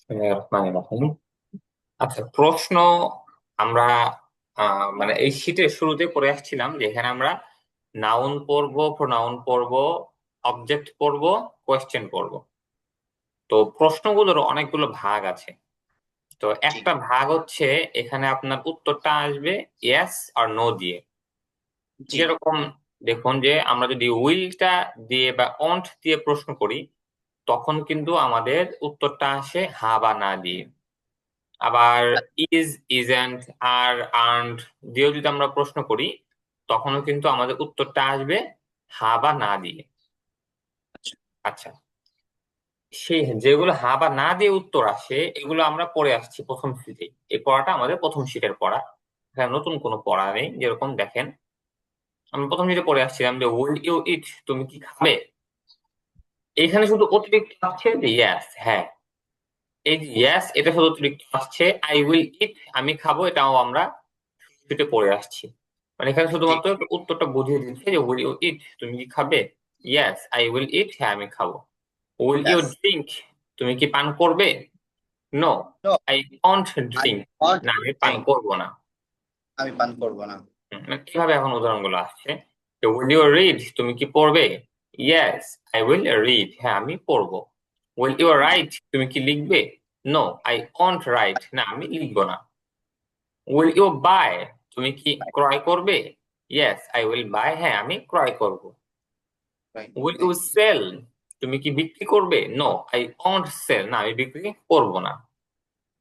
রহমানির রহিম। আচ্ছা, প্রশ্ন আমরা মানে এই শীটের শুরুতে পড়ে আসছিলাম যে এখানে আমরা নাউন পড়বো, প্রোনাউন পড়বো, অবজেক্ট পড়বো, কোয়েশ্চেন পড়বো। তো প্রশ্নগুলোর অনেকগুলো ভাগ আছে। তো জি একটা ভাগ হচ্ছে এখানে আপনার উত্তরটা আসবে ইয়েস আর নো দিয়ে। জি যেরকম দেখুন যে আমরা যদি উইলটা দিয়ে বা অন্ট দিয়ে প্রশ্ন করি, তখন কিন্তু আমাদের উত্তরটা আসে হা বা না দিয়ে। আবার ইজ, ইজেন্ট, আর, আর্নড দিয়েও যদি আমরা প্রশ্ন করি, তখনও কিন্তু আমাদের উত্তরটা আসবে হা বা না দিয়ে। আচ্ছা। আচ্ছা, সেই যেগুলো হা বা না দিয়ে উত্তর আসে এগুলো আমরা পড়ে আসছি প্রথম শীটে। এই পড়াটা আমাদের প্রথম শীটের পড়া, এখানে নতুন কোনো পড়া নেই। যেরকম দেখেন, আমরা প্রথম শীটে পড়ে আসছিলাম যে উইল ইউ ইট, তুমি কি খাবে। এখানে শুধু অতিরিক্ত আসছে যে ইয়েস, হ্যাঁ। এই যে ইয়েস, এটা শুধু অতিরিক্ত আসছে। আই উইল ইট, আমি খাবো, এটাও আমরা শীটে পড়ে আসছি। মানে এখানে জি শুধুমাত্র উত্তরটা বুঝিয়ে দিচ্ছে যে উইল ইউ ইট, তুমি কি খাবে। ইয়েস আই উইল ইট, হ্যাঁ আমি খাবো। Will you yes. ড্রিঙ্ক, তুমি কি পান করবে। No no, I won't I drink, want না আমি পান ড্রিঙ্ক। করবো না। আমি পান করব না। মানে কিভাবে এখন উদাহরণগুলো আসছে। উইল ইউ রিড, তুমি কি পড়বে। ইয়েস আই উইল রিড, হ্যাঁ আমি পড়বো। উইল ইউ জি রাইট, তুমি কি লিখবে। নো আই ওন্ট রাইট, না আমি লিখবো না। উইল ইউ বাই, তুমি কি রাইট ক্রয় করবে। ইয়েস আই উইল বাই, হ্যাঁ আমি ক্রয় করব। Write will you write. Sell, তুমি কি বিক্রি করবে। নো আই ওন্ট সেল, না আমি বিক্রি করব না।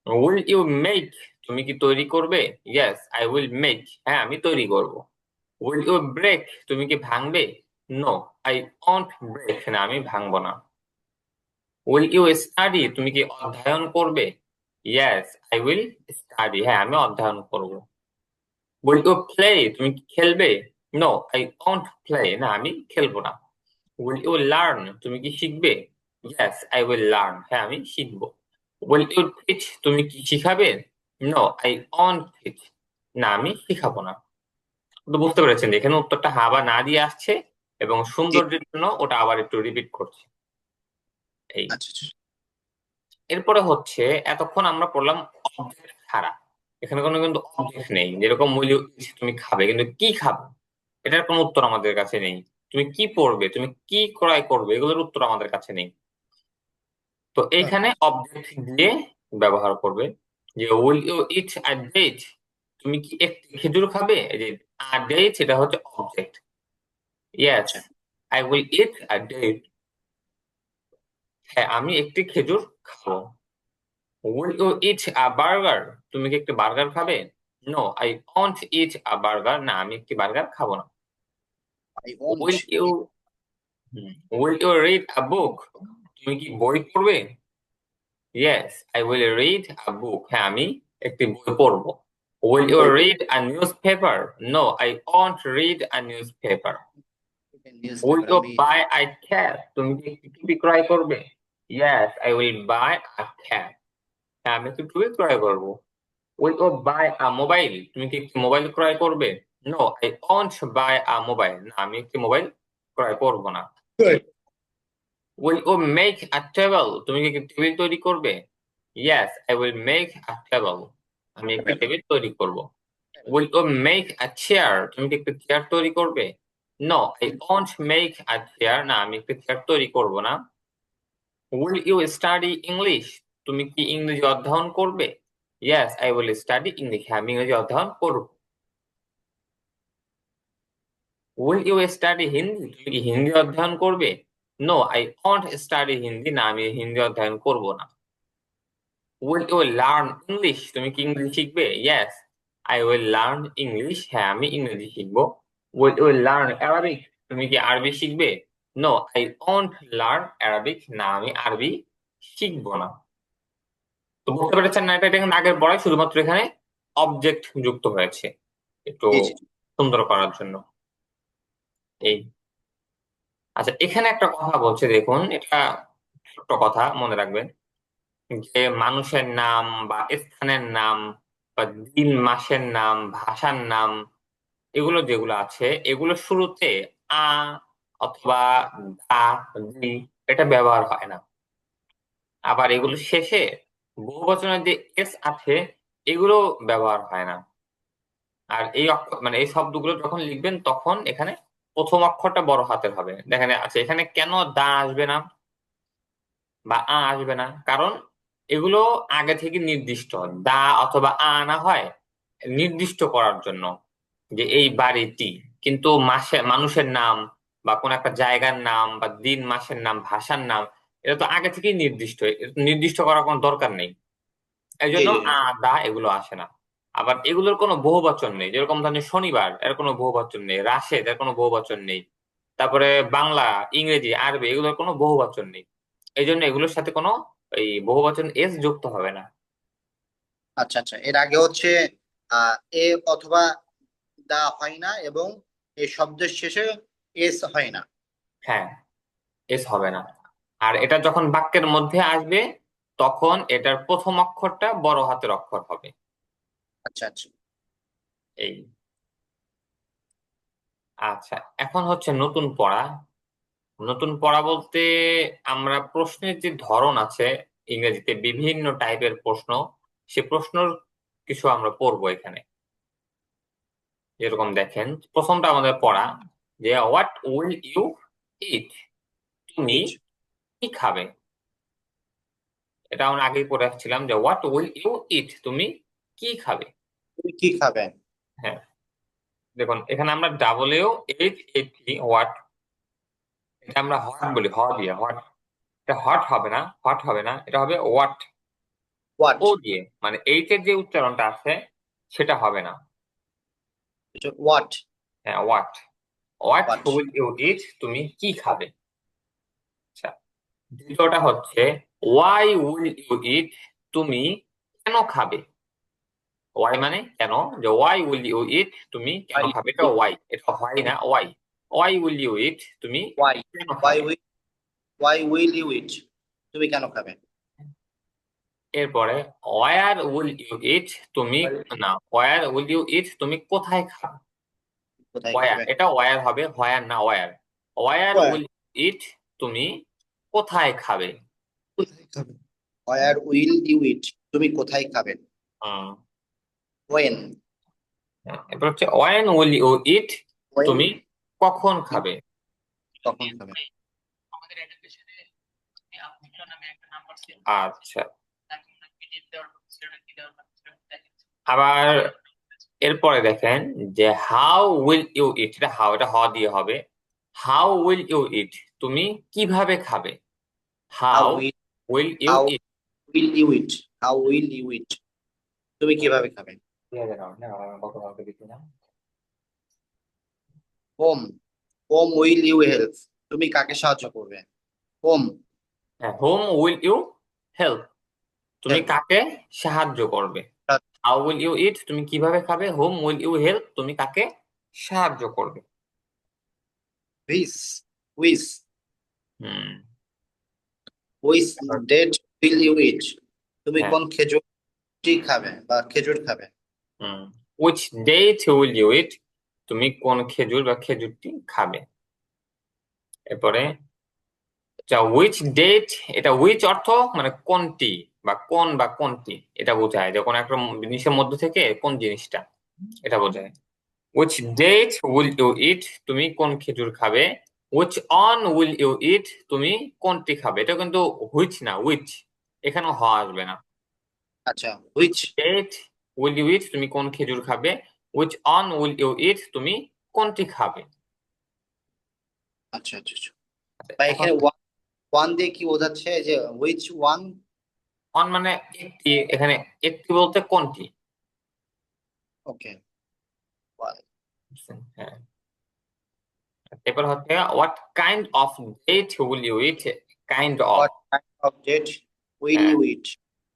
উইল ইউ মেক, তুমি কি তৈরি করবে। ইয়েস আই উইল মেক, হ্যাঁ আমি তৈরি করব। উইল ইউ ব্রেক, তুমি কি ভাঙবে। নো আই ওন্ট ব্রেক, না আমি ভাঙবো না। উইল ইউ স্টাডি, তুমি কি অধ্যয়ন করবে। ইয়েস আই উইল স্টাডি, হ্যাঁ আমি অধ্যয়ন করব। উইল ইউ প্লে, তুমি কি খেলবে। নো আই ওন্ট প্লে, না আমি খেলবো না। উইল ইউ লার্ন, তুমি কি শিখবে। ইয়েস আই উইল লার্ন, হ্যাঁ আমি শিখবো। উইল ইউ টিচ, তুমি কি শিখাবে। নো আই ওন্ট টিচ, না আমি শিখাবো না। তো বুঝতে পেরেছেন যে এখানে উত্তরটা হা বা না দিয়ে আসছে, এবং জি সৌন্দর্যের জন্য ওটা আবার একটু রিপিট করছে। এই, আচ্ছা আচ্ছা। এরপরে হচ্ছে এতক্ষণ আমরা পড়লাম অবজেক্ট ছাড়া। এখানে কোনো কিন্তু অবজেক্ট নেই। যেরকম উইল ইউ, তুমি খাবে, কিন্তু কি খাবে এটার কোনো উত্তর আমাদের কাছে নেই। তুমি কি পড়বে, তুমি কি ক্রয় করবে, এগুলোর উত্তর আমাদের কাছে নেই। তো হুম, এখানে অবজেক্ট দিয়ে ব্যবহার করবে। যে will you eat a date, তুমি কি একটি খেজুর খাবে। এই যে আ ডেট, এটা হচ্ছে অবজেক্ট। ইয়েস আচ্ছা। I will eat a date, হ্যাঁ আমি একটি খেজুর খাবো। Will you eat a burger, তুমি কি একটি বার্গার খাবে। No I won't eat a burger, না আমি একটি বার্গার খাবো না। I want. Will you, will you read a book, তুমি কি বই পড়বে। Yes I will read a book, হ্যাঁ আমি একটি বই পড়বো। উইল ইউ বই read a news paper. No I won't read a newspaper. News will paper you আমি। বাই আ ক্যাট, তুমি কি একটি টুপি ক্রয় করবে। Yes I will buy a cat, হ্যাঁ আমি একটি টুপি ক্রয় করবো। Will you buy a mobile, তুমি কি একটি মোবাইল ক্রয় করবে। No I won't buy a mobile, না আমি একটি মোবাইল ক্রয় করব না। Good. Will you make a table, তুমি কি একটি টেবিল তৈরি করবে। Yes I will make a table, আমি একটি টেবিল তৈরি করব। Will you make a chair, তুমি কি একটি চেয়ার তৈরি করবে। No I won't make a chair, না আমি একটি চেয়ার তৈরি করব না। উইল ইউ স্টাডি ইংলিশ, তুমি কি ইংরেজি অধ্যয়ন করবে। Yes I will study English, আমি ইংরেজি অধ্যয়ন করব। উইল ইউ স্টাডি হিন্দি, তুমি কি হিন্দি অধ্যয়ন করবে। No I won't study Hindi, না আমি হিন্দি অধ্যয়ন করব না। উইল ইউ লার্ন ইংলিশ, তুমি কি ইংরেজি শিখবে। Yes I will learn English, হ্যাঁ আমি ইংরেজি শিখবো। উইল ইউ লার্ন অ্যারাবিক, তুমি কি আরবি শিখবে। No I won't learn Arabic, না আমি আরবি শিখবো না। তো বুঝতে পেরেছেন না, এটা এখানে আগের পড়ায় শুধুমাত্র এখানে অবজেক্ট যুক্ত হয়েছে একটু জি জি। সুন্দর করার জন্য। এই, আচ্ছা এখানে একটা কথা বলছে দেখুন, এটা ছোট্ট কথা মনে রাখবেন, যে মানুষের নাম বা স্থানের নাম বা দিন মাসের নাম ভাষার নাম, এগুলো যেগুলো আছে এগুলো শুরুতে আ অথবা দা, দি এটা ব্যবহার হয় না। আবার এগুলো শেষে বহুবচনের যে এস আছে এগুলো ব্যবহার হয় না। আর এই অক্ষর মানে এই শব্দগুলো যখন লিখবেন তখন এখানে প্রথম অক্ষরটা বড় হাতের হবে। দেখেন আচ্ছা, এখানে কেন দা আসবে না বা আ আসবে না? কারণ এগুলো আগে থেকে নির্দিষ্ট। দা অথবা আ আনা হয় নির্দিষ্ট করার জন্য যে এই বাড়িটি। কিন্তু মানুষের নাম বা কোন একটা জায়গার নাম বা দিন মাসের নাম ভাষার নাম এটা তো আগে থেকেই নির্দিষ্ট, এটা তো নির্দিষ্ট করার কোনো দরকার নেই। এই জি জন্য জি জি। আ দা এগুলো আসে না। আবার এগুলোর কোনো বহুবচন নেই, যেরকম ধরেন শনিবার এর কোনো বহুবচন নেই, রাশেদ এর কোনো বহুবচন নেই, তারপরে বাংলা, ইংরেজি, আরবি এগুলোর কোনো বহুবচন নেই। এই জন্য এগুলোর সাথে কোনো এই বহুবচন এস যুক্ত হবে না। আচ্ছা আচ্ছা, এর আগে হচ্ছে এ অথবা দা হয় না, এবং এই শব্দের শেষে এস হয় না। হ্যাঁ, এস হবে না। আর এটা যখন বাক্যের মধ্যে আসবে তখন এটার প্রথম অক্ষরটা বড় হাতের অক্ষর হবে। আচ্ছা আচ্ছা। এই, আচ্ছা, এখন হচ্ছে নতুন পড়া। নতুন পড়া বলতে আমরা প্রশ্নের যে ধরন আছে, ইংরেজিতে বিভিন্ন টাইপের প্রশ্ন, সে প্রশ্নর কিছু আমরা পড়বো এখানে। যেরকম দেখেন, প্রথমটা আমাদের পড়া যে হোয়াট উইল ইউ ইট, তুমি ইট। কি খাবে। এটা আমরা আগেই পড়ে আসছিলাম যে হোয়াট উইল ইউ ইট, তুমি কি খাবে। তুমি কি খাবে? হ্যাঁ, দেখুন এখানে আমরা ডাবল এইচ এইট হোয়াট, এটা আমরা হট বলি, হ দিয়ে হট। এটা হট হবে না, হট হবে না, এটা হবে হোয়াট, হোয়াট। ও দিয়ে। মানে এইচ এর যে উচ্চারণটা আছে সেটা হবে না। হোয়াট। হ্যাঁ, what, what what. Will you eat, তুমি কি খাবে। আচ্ছা, দ্বিতীয়টা হচ্ছে ওয়াই উইল ইউ ইট, তুমি কেন খাবে। ওয়াই মানে কেন, যে ওয়াই উইল ইউ ইট, তুমি কেন খাবে, এটা ওয়াই, এটা হয় না Y. Why will you eat, তুমি ওয়াই। কেন ওয়াই খাবে। Will why will you eat, তুমি কেন খাবে? এরপরে ওয়ার উইল ইউ ইট, তুমি, না, ওয়ার উইল ইউ ইট, তুমি কোথায় খাবে। কোথায় ওয়ার, খাবে? এটা ওয়ার হবে, হোয়ার না, where. Where Where? Will eat, তুমি কোথায় খাবে। কোথায় খাবে? হোয়ার উইল ইউ ইট, তুমি কোথায় খাবে? Hmm, when. এরপর হচ্ছে when will you eat, when. তুমি কখন খাবে। কখন খাবে? আচ্ছা, আবার এরপরে দেখেন যে হাউ উইল ইউ ইট, এটা হাউ, এটা হ দিয়ে হবে। হাউ উইল ইউ ইট, তুমি কিভাবে খাবে। How how will will you how eat. Will you eat how will you eat, তুমি কিভাবে খাবে? Whom whom will you help, তুমি কাকে সাহায্য করবে? হোম হ্যাঁ, হোম উইল ইউ হেল্প, তুমি হেল্প। কাকে সাহায্য করবে। হাউ উইল ইউ ইট, তুমি কিভাবে খাবে। হোম উইল ইউ হেল্প, তুমি কাকে সাহায্য করবে। হুইস হুইস হুম, হুইস ডেট উইল ইউ ইট, তুমি হ্যাঁ, কোন খেজুরটি খাবে বা খেজুর খাবে? হুম, which date will you eat, তুমি কোন খেজুর বা খেজুরটি খাবে। এরপরে উইচ ডেট, এটা উইচ অর্থ মানে কোনটি বা কোন বা কোনটি, এটা বোঝায় যে কোনো একটা জিনিসের মধ্যে থেকে কোন জিনিসটা, এটা বোঝায়। Which date will you eat, তুমি কোন খেজুর খাবে। Which one will you eat, তুমি কোনটি খাবে। এটা কিন্তু হুইচ না, উইচ, এখানে হ আসবে না। আচ্ছা, which which. Date will you eat, তুমি কোন খেজুর খাবে। Which one will you eat, তুমি কোনটি খাবে। আচ্ছা আচ্ছা আচ্ছা। আচ্ছা, বা এখন এখানে ওয়ান ওয়ান দিয়ে কি বোঝাচ্ছে, যে হুইচ ওয়ান? অন মানে একটি, এখানে একটি বলতে কোনটি। ওকে। হ্যাঁ, এরপর হচ্ছে what kind of date will you eat, kind of. What kind of date will হ্যাঁ, ইউ ইট?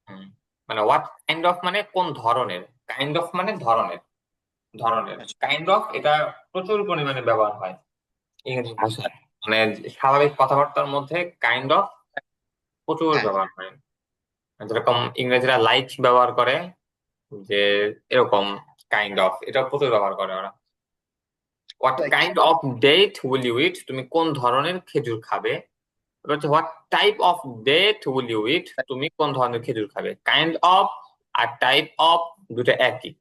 হুম, মানে হোয়াট কাইন্ড অফ মানে কোন ধরনের, কাইন্ড অফ মানে ধরনের, ধরনের। আচ্ছা কাইন্ড অফ এটা প্রচুর পরিমাণে ব্যবহার হয় ইংরেজি ভাষায়। মানে স্বাভাবিক কথাবার্তার মধ্যে কাইন্ড অফ প্রচুর হ্যাঁ। ব্যবহার হয়। যেরকম ইংরেজিরা লাইক ব্যবহার করে, যে এরকম কাইন্ড অফ এটা প্রচুর ব্যবহার করে ওরা। What like. Kind of date will you eat, তুমি কোন ধরনের খেজুর খাবে। What type of date will you eat, তুমি কোন ধরনের খেজুর খাবে। কাইন্ড অফ আর টাইপ অফ দুটো একই।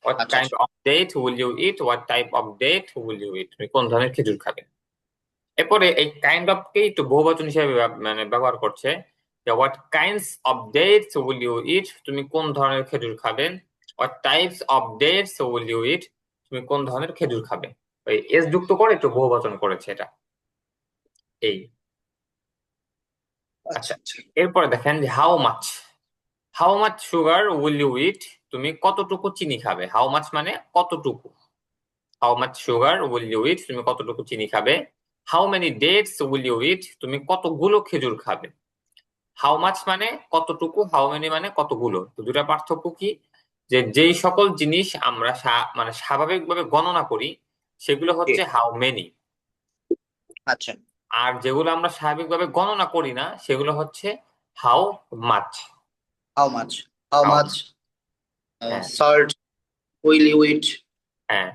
হোয়াট আচ্ছা কাইন্ড আচ্ছা of date will you eat, what type of date will you eat, তুমি কোন ধরনের খেজুর খাবে। এরপরে এই কাইন্ড অফ কে একটু বহুবচন হিসেবে মানে ব্যবহার করছে, যে what kinds of dates will you eat, তুমি কোন ধরনের খেজুর খাবে। What types of dates will you eat, তুমি কোন ধরনের খেজুর খাবে। ওই এস যুক্ত করে একটু বহুবচন করেছে এটা, এই। আচ্ছা আচ্ছা, আচ্ছা এরপরে দেখেন যে how much sugar will you eat, তুমি কতটুকু চিনি খাবে। হাউ মাচ মানে কতটুকু, how much sugar will you eat, তুমি কতটুকু চিনি খাবে। How many dates will you eat, তুমি কতগুলো খেজুর খাবে। হাউ মাচ মানে কতটুকু, হাউ মেনি মানে কতগুলো। তো দুটা পার্থক্য কি, যে যেই সকল জিনিস আমরা মানে স্বাভাবিকভাবে গণনা করি সেগুলো জি, হচ্ছে হাউ মেনি, আচ্ছা। আর যেগুলো আমরা স্বাভাবিকভাবে গণনা করি না সেগুলো হচ্ছে how much. How much, how how, much হ্যাঁ সল্ট উইল ইউ ইট? হ্যাঁ।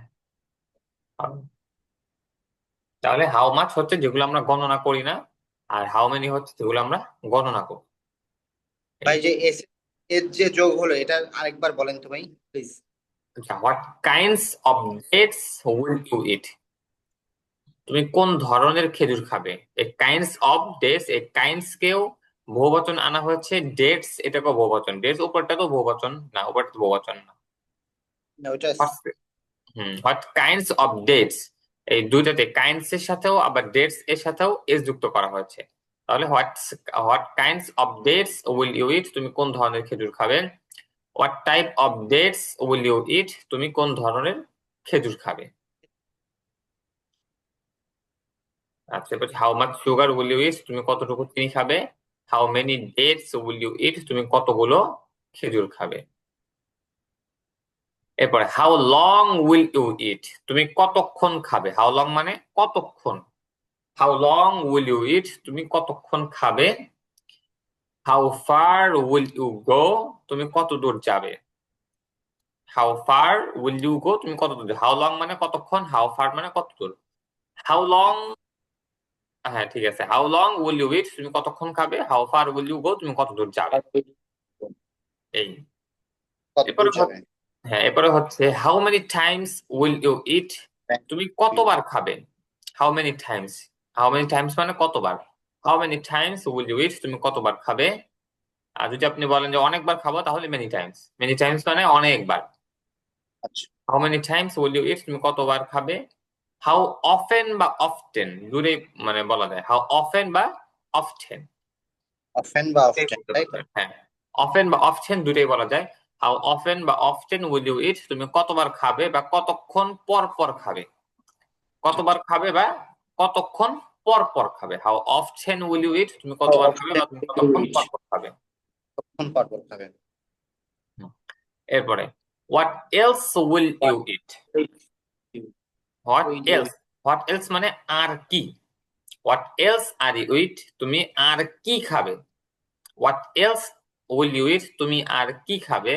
তাহলে হাউ মাচ হচ্ছে যেগুলো আমরা গণনা করি না, আর হাউ মেনি হচ্ছে যেগুলো আমরা গণনা করি, এই। ভাই যে এস এর যে যোগ হলো এটা আরেকবার বলেন তো ভাই প্লিজ। আচ্ছা, what kinds of dates will you eat, তুমি কোন ধরনের খেজুর খাবে। এই কাইন্ডস অফ ডেটস, এই কাইন্ডস কেও বহুবচন আনা হয়েছে, ডেটস এটাকেও বহুবচন, ডেটস উপরটাকেও বহুবচন না, উপরটা তো বহুবচন না। না ওটা হোয়াট কাইন্ডস অফ ডেটস, এই দুইটাতে কাইন্ডস এর সাথেও আবার ডেটস এর সাথেও এস যুক্ত করা হয়েছে। তাহলে what kinds of dates will you eat, তুমি কোন ধরনের খেজুর খাবে। What type of dates will you eat, তুমি কোন ধরনের খেজুর খাবে। আচ্ছা, এবার how much sugar will you eat, তুমি কতটুকু চিনি খাবে। How many dates will you eat, তুমি কতগুলো খেজুর খাবে। এরপরে how long will you eat, তুমি কতক্ষণ খাবে। হাউ লং মানে কতক্ষণ। How long will you eat, তুমি কতক্ষণ খাবে। How far will you go, তুমি কত দূর যাবে। How far will you go, তুমি কত দূর। হাউ লং মানে কতক্ষণ, হাউ ফার মানে কত দূর। হাউ লং, হ্যাঁ ঠিক আছে, how long will you eat, তুমি কতক্ষণ খাবে। How far will you go, তুমি কত দূর যাবে, এই। কত দূর এরপরে যাবে? হ্যাঁ, এরপরে হচ্ছে how many times will you eat, তুমি কতবার খাবে। How many times, how many times মানে কতবার। How many times will you eat, তুমি কতবার খাবে। আর যদি আপনি বলেন যে অনেকবার খাবো তাহলে মেনি টাইমস, মেনি টাইমস মানে অনেকবার। আচ্ছা, how many times will you eat, তুমি কতবার খাবে। হাউ অফেন বা অফটেন দূরে মানে বলা যায়, হাউ অফেন বা অফটেন, অফেন বা অফটেন, তাই তো? হ্যাঁ অফেন বা অফটেন দুটোই বলা যায়। হাউ অফেন বা অফটেন উইল ইউ ইট, তুমি কতবার খাবে বা কতক্ষণ পর পর খাবে। আচ্ছা কতবার আচ্ছা। খাবে বা কতক্ষণ পর পর খাবে। How often will you eat, তুমি কতবার খাবে বা অফটেন তুমি উইল ইউ কতক্ষণ ইট? পর পর খাবে। কতক্ষণ পর পর খাবেন? হুম। এরপরে what else will you what eat, what will you? Else, what else মানে আর কি। What else are you eat, তুমি আর কি খাবে। What else will you eat, তুমি আর কি খাবে।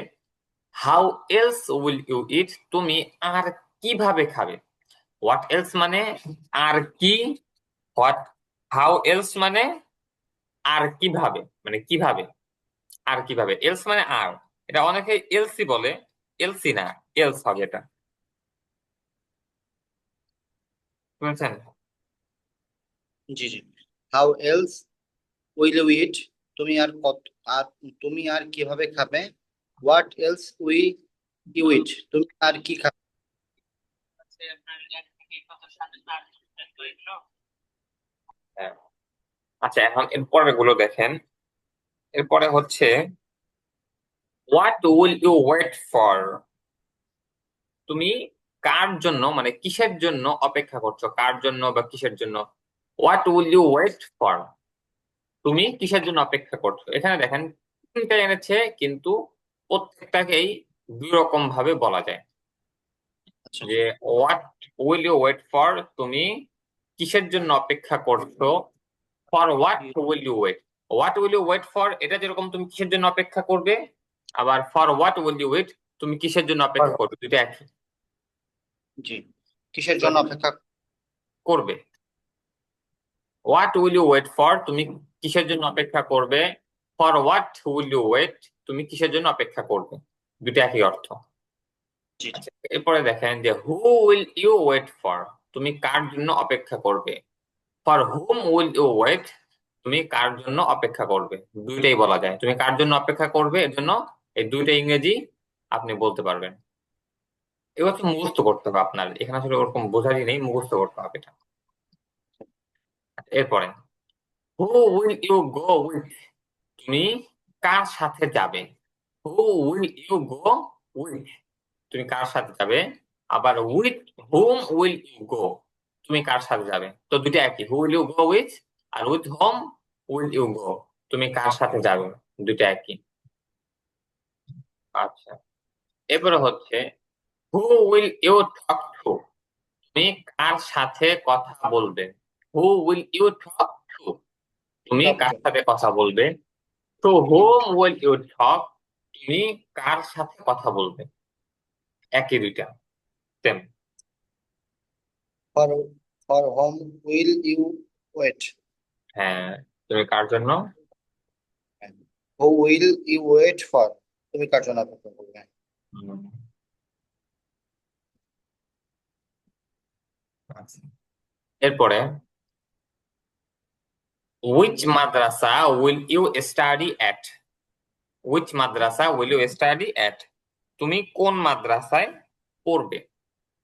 How else will you eat, তুমি আর কিভাবে খাবে। হোয়াট এলস মানে আর কি, হোয়াট, হাউ এলস মানে আর কিভাবে, মানে কিভাবে, আর কিভাবে। এলস মানে আর, এটা অনেকে এলসি বলে, এলসি না, এলস হবে এটা, বুঝছেন। জি জি। How else will you eat, তুমি আর কত, আর তুমি আর কিভাবে খাবে। What else will you eat, তুমি আর কি খাবে? হ্যাঁ। আচ্ছা, এখন এর পরের গুলো দেখেন। এরপরে হচ্ছে what will you wait for, তুমি কার জন্য মানে কিসের জন্য অপেক্ষা করছো, কার জন্য বা কিসের জন্য। What will you wait for, তুমি কিসের জন্য অপেক্ষা করছো। এখানে দেখেন তিনটা এনেছে, কিন্তু প্রত্যেকটাকেই দুই রকম ভাবে বলা যায়। আচ্ছা, যে what will you wait for, তুমি কিসের জন্য অপেক্ষা করছো। For what will you wait, what will you wait for এটা যেরকম তুমি কিসের জন্য অপেক্ষা করবে, আবার for what will you wait তুমি কিসের জন্য অপেক্ষা করবে, দুটো একই জি। কিসের জন্য অপেক্ষা? করবে। What will you wait for, তুমি কিসের জন্য অপেক্ষা করবে? For what will you wait, তুমি কিসের জন্য অপেক্ষা করবে? দুটো একই অর্থ। জি জি। আচ্ছা, এরপরে দেখেন যে who will you wait for, তুমি কার জন্য অপেক্ষা করবে? For whom will you wait, তুমি কার জন্য অপেক্ষা করবে? দুইটাই বলা যায়, তুমি কার জন্য অপেক্ষা করবে, এর জন্য এই দুইটা ইংরেজি আপনি বলতে পারবেন। এবার তো মুখস্থ করতে হবে আপনার, এখানে আসলে ওরকম বোঝারই নেই, মুখস্থ করতে হবে এটা। এরপরে who will you go with, তুমি কার সাথে যাবে? Who will you go with, তুমি কার সাথে যাবে? আবার with whom will you go, তুমি কার সাথে যাবে? তো দুটো একই, who will you go with আর with whom will you go, তুমি কার সাথে যাবে, দুটো একই। আচ্ছা, এরপরে হচ্ছে who will you talk to, তুমি কার সাথে কথা বলবে? Who will you talk to, তুমি টক কার টু। সাথে কথা বলবে? To whom will you talk, তুমি কার সাথে কথা বলবে? একই দুইটা, same. For for whom will you wait? হ্যাঁ, তুমি কার জন্য? Who will you wait for, তুমি কার জন্য অপেক্ষা করবে? হুম, আচ্ছা। এরপরে which madrasa will you study at, which madrasa will you study at, তুমি কোন মাদ্রাসায় পড়বে?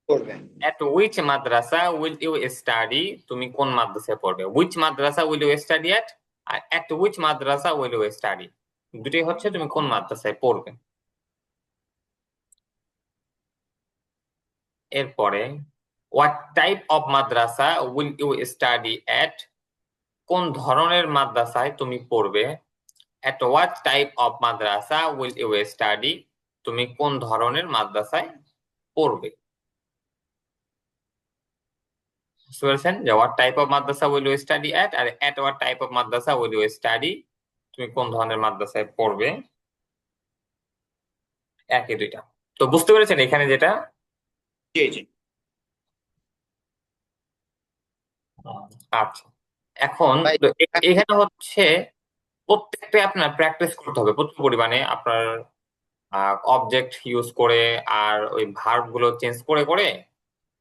করবে। at which madrasa will you study, তুমি কোন মাদ্রাসায় পড়বে? which madrasa will you study at R at which madrasa will you study, দুটোই হচ্ছে তুমি কোন মাদ্রাসায় পড়বে। এরপরে what type of madrasa will you study at, কোন ধরনের মাদ্রাসায় তুমি পড়বে? at what type of madrasa will you study, তুমি কোন ধরনের মাদ্রাসায় পড়বে? বুঝতে পেরেছেন যে what type of madrasa will you study at R at what type of madrasa will you study, তুমি কোন ধরনের মাদ্রাসায় পড়বে, একই দুইটা। তো বুঝতে পেরেছেন এখানে যেটা? জি জি। আচ্ছা, এখন ভাই, তো এখানে হচ্ছে প্রত্যেকটা আপনার প্র্যাকটিস করতে হবে প্রচুর পরিমাণে, আপনার অবজেক্ট ইউজ করে আর ওই ভার্ব গুলো চেঞ্জ করে করে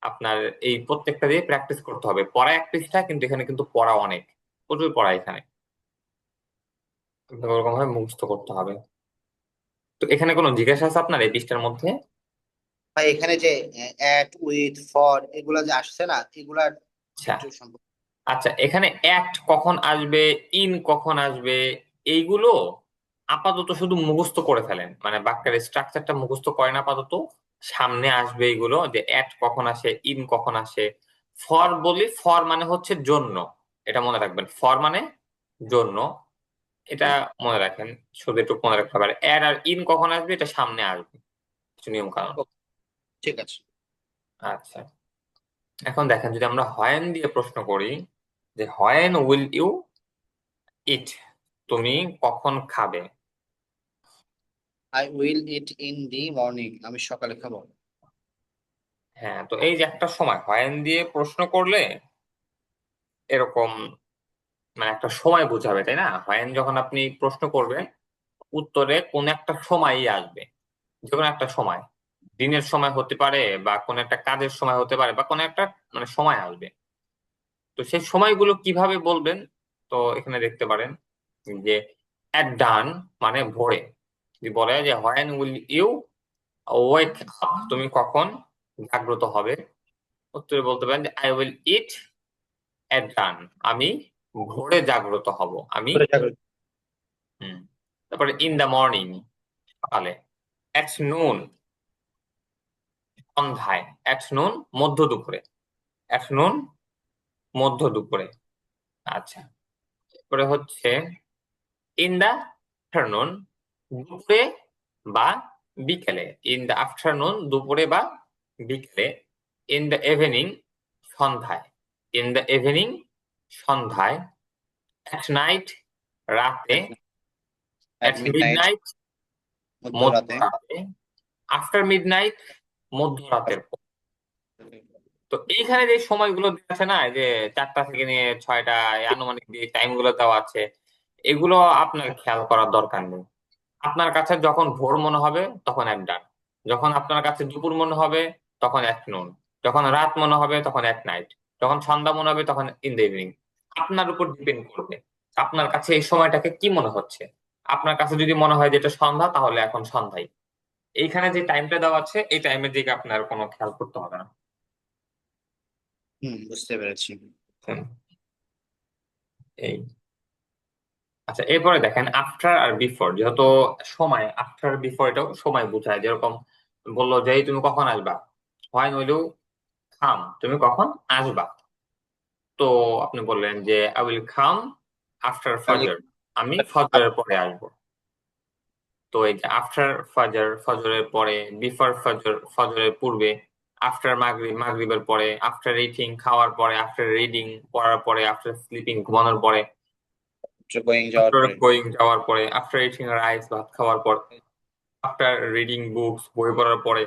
আপনার এই প্রত্যেকটা দিয়ে প্র্যাকটিস করতে হবে। পড়া এক পৃষ্ঠা, কিন্তু এখানে কিন্তু পড়া অনেক, প্রচুর পড়া এখানে, আপনাকে ওরকম ভাবে মুখস্থ করতে হবে। তো এখানে কোনো জিজ্ঞাসা আছে আপনার এই পৃষ্ঠার মধ্যে? ভাই এখানে যে অ্যাট উইথ ফর এগুলা যে আসছে না, এগুলার আচ্ছা, একটু সম্পর্ক। আচ্ছা, এখানে অ্যাক্ট কখন আসবে, ইন কখন আসবে, এইগুলো আপাতত শুধু মুখস্থ করে ফেলেন, মানে বাক্যের স্ট্রাকচারটা মুখস্থ করেন আপাতত। সামনে আসবে এগুলো, যে অ্যাট কখন আসে, ইন কখন আসে। ফর বলি, ফর মানে হচ্ছে জন্য, এটা মনে রাখবেন, ফর মানে জন্য, এটা মনে রাখেন, শুধু একটু মনে রাখতে পারে। অ্যাড আর ইন কখন আসবে, এটা সামনে আসবে, কিছু নিয়ম কানুন। ও, ঠিক আছে। আচ্ছা, এখন দেখেন যদি আমরা হোয়েন দিয়ে প্রশ্ন করি, যে হোয়েন উইল ইউ ইট, তুমি কখন খাবে? I will it in the morning, আমি সকালে খাবো। হ্যাঁ, তো এই যে একটা সময় হোয়েন দিয়ে প্রশ্ন করলে এরকম, মানে একটা সময় বোঝাবে, তাই না? হোয়েন যখন আপনি প্রশ্ন করবেন, উত্তরে কোন একটা সময়ই আসবে, যে কোনো একটা সময়, দিনের সময় হতে পারে বা কোন একটা কাজের সময় হতে পারে বা কোন একটা মানে সময় আসবে। তো সেই সময়গুলো কিভাবে বলবেন? তো এখানে দেখতে পারেন যে অ্যাট ডান মানে ভোরে, যদি বলে যে when will you wake up, তুমি কখন জাগ্রত হবে, উত্তরে বলতে পারেন যে I will eat at dawn, আমি ভোরে জাগ্রত হব, আমি। করে থাকো। হুম, তারপরে ইন দা মর্নিং সকালে, অ্যাট নুন সন্ধ্যায়, অ্যাট নুন মধ্য দুপুরে, অ্যাট নুন মধ্য দুপুরে। আচ্ছা, তারপরে হচ্ছে ইন দা আফটারনুন দুপুরে বা বিকেলে, ইন দা আফটারনুন দুপুরে বা বিকেলে। ইন দা ইভিনিং সন্ধ্যায়, ইন দা ইভিনিং সন্ধ্যায়। অ্যাট নাইট রাতে, at at mid night midnight মধ্যরাতে। মধ্যরাতে, আফটার মিডনাইট মধ্যরাতের পর। তো এইখানে যে সময়গুলো দেওয়া আছে না, এই যে 4টা থেকে নিয়ে 6টা, এই আনুমানিক যে টাইম গুলো দেওয়া আছে, এগুলো আপনার খেয়াল করার দরকার নেই। আপনার কাছে যখন ভোর মনে হবে তখন এক ডান, যখন আপনার কাছে দুপুর মনে হবে তখন এক নুন, যখন রাত মনে হবে তখন এক নাইট, যখন সন্ধ্যা মনে হবে তখন ইন দ্য ইভিনিং। আপনার উপর ডিপেন্ড করবে আপনার কাছে এই সময়টাকে কি মনে হচ্ছে। আপনার কাছে যদি মনে হয় যে এটা সন্ধ্যা, তাহলে এখন সন্ধ্যায়। এইখানে যে টাইমটা দেওয়া আছে, এই টাইমের দিকে আপনার কোনো খেয়াল করতে হবে না। বুঝতে পেরেছি। হুম, এই। আচ্ছা, এরপরে দেখেন আফটার আর বিফোর, যেহেতু সময় আফটার বিফোর এটাও সময় বোঝায়। যেরকম বললো যে "এই তুমি কখন আসবা", হয় নইলেও খাম, তুমি কখন আসবা। তো আপনি বললেন যে আই উইল খাম আফটার তাহলে ফজর, আমি ফজরের পরে আসবো। তো এই যে আফটার ফজর, ফজরের পরে; বিফোর ফজর, ফজরের পূর্বে; আফটার মাগরিব, মাগরিবের পরে; আফটার ইটিং, খাওয়ার পরে; আফটার রিডিং, পড়ার পরে; আফটার স্লিপিং, ঘুমানোর পরে; গোয়িং যাওয়ার আফটার পরে। গোয়িং, যাওয়ার পরে; আফটার ইটিং রাইস, ভাত খাওয়ার পর; আফটার রিডিং বুকস, বই পড়ার পরে;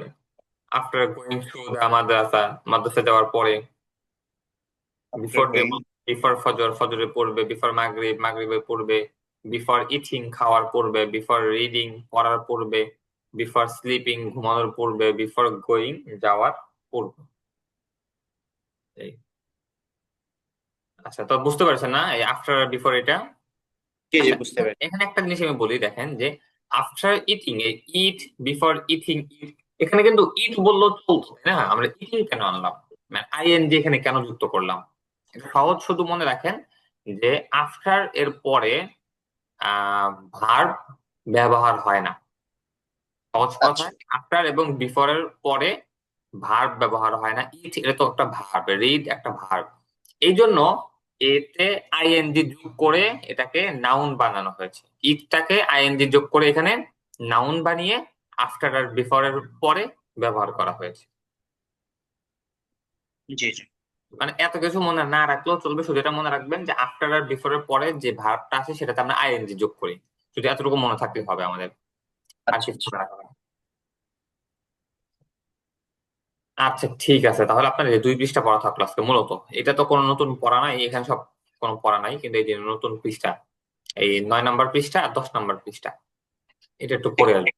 আফটার গোয়িং টু দা মাদ্রাসা, মাদ্রাসা যাওয়ার পরে; after before day, going. Before ফজর, ফজরের পূর্বে; বিফোর মাগরিব, মাগরিবের পূর্বে; বিফোর ইটিং, খাওয়ার পূর্বে; বিফোর রিডিং, পড়ার পূর্বে; বিফোর স্লিপিং, ঘুমানোর পূর্বে; বিফোর গোয়িং, যাওয়ার পূর্বে। এই। আচ্ছা, তো বুঝতে পারছেন না এই আফটার আর বিফোর এটা? জি জি, আচ্ছা, বুঝতে পেরেছি। এখানে একটা জিনিস আমি বলি, দেখেন যে আফটার ইটিং, এই ইট, বিফোর ইটিং, ইট, এখানে কিন্তু ইট বললো চলতো, তাই না? আমরা ইটিং কেন আনলাম, মানে আইএনজি এখানে কেন যুক্ত করলাম? এটা সহজ, শুধু মনে রাখেন যে আফটার এর পরে ভার্ব ব্যবহার হয় না। সহজ আচ্ছা। কথায়, আফটার এবং বিফোর এর পরে ভার্ব ব্যবহার হয় না। ইট এটা তো একটা ভার্ব, রিড একটা ভার্ব। এই জন্য এতে আইএনজি যোগ করে এটাকে নাউন বানানো হয়েছে। ইটটাকে আইএনজি যোগ করে এখানে নাউন বানিয়ে আফটার আর বিফোর এর পরে ব্যবহার করা হয়েছে। জি জি। মানে এত কিছু মনে না রাখলেও চলবে, শুধু এটা মনে রাখবেন যে আফটার আর বিফোর এর পরে যে ভার্বটা আছে সেটাতে আমরা আইএনজি যোগ করি। শুধু এতটুকু মনে থাকলে হবে আমাদের, আর আচ্ছা কিছু আচ্ছা। মনে রাখা হবে না। আচ্ছা, ঠিক আছে, তাহলে আপনার এই 2 পৃষ্ঠা পড়া থাকলো আজকে মূলত। এটা তো কোনো নতুন পড়া নাই, এখানে সব কোনো পড়া নাই, কিন্তু এই যে নতুন পৃষ্ঠা, এই 9 নম্বর পৃষ্ঠা আর 10 নম্বর পৃষ্ঠা, এটা একটু ঠিক পড়ে আছে। আসবে।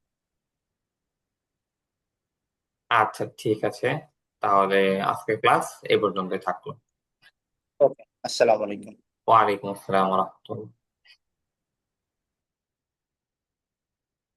আচ্ছা, ঠিক আছে, তাহলে আজকে ক্লাস এই পর্যন্তই থাকলো। ওকে, আসসালামু আলাইকুম। ওয়ালাইকুম আসসালাম ওয়া রাহমাতুল্লাহ।